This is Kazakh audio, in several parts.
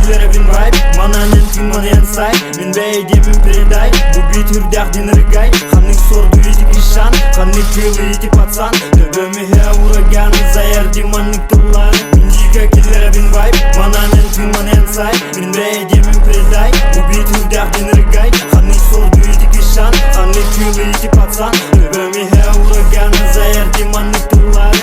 киллера бин вайп, мананен тин манен сай. Мен бейдемин передай, бу бит үрдях дин рыгай. Ханник сорду иди кишан, ханник кылы иди пацан. Төбөмө хе ураган, заяр диманник туллар. Индика киллера бин вайп, мананен тин манен сай. Мен бейдемин передай, бу бит үрдях дин рыгай. Ханник сорду иди кишан, ханник кылы иди пацан. Төбөмө хе ураган, заяр диманник туллар.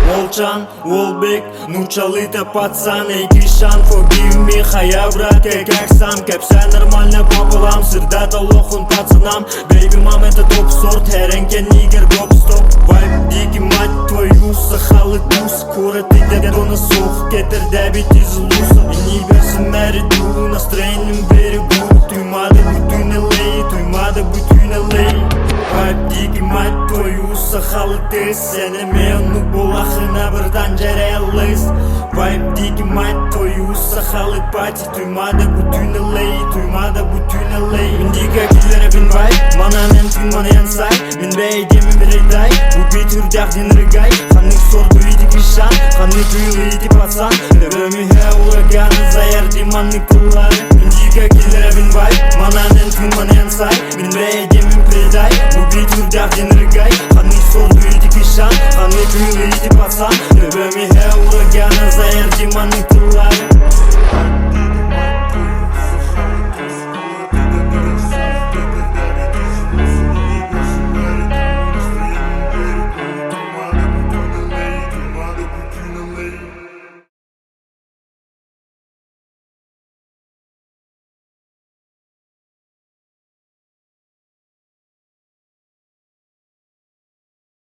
Волчан, Волбек, Нурчалыта пацан, эй Кришан, forgive me, хая брат, как сам, кэп все нормально пополам, сырда толохун пацанам, baby мам это топ сорт, херенкен нигер гоп стоп, вайп дики мать твою, сахалы туз, скоро ты где-то на сох, кетер дебит из луса, и не берсен мериду, настроением берегу, туймада будь лей, туймада будь лей. Вайп дики мать твою, сахалы ты, сене мену булахына бірдан жарелыз. Вайп дики мать твою, сахалы пати, туймада будь лей, туймада будь лей. Индика киллера бин вайп, мананен тин манен сай. Мен бейдемин передай, бу бит үрдях дин рыгай. Ханник сорду иди кишан, ханник кылы иди пацан. Төбөмө хе ураган, заяр диманник туллар. Индика киллера бин вайп, мананен тин манен сай. Мен бейдемин передай, бу бит үрдях дин рыгай. Ханник сорду иди кишан, ханник кылы иди пацан.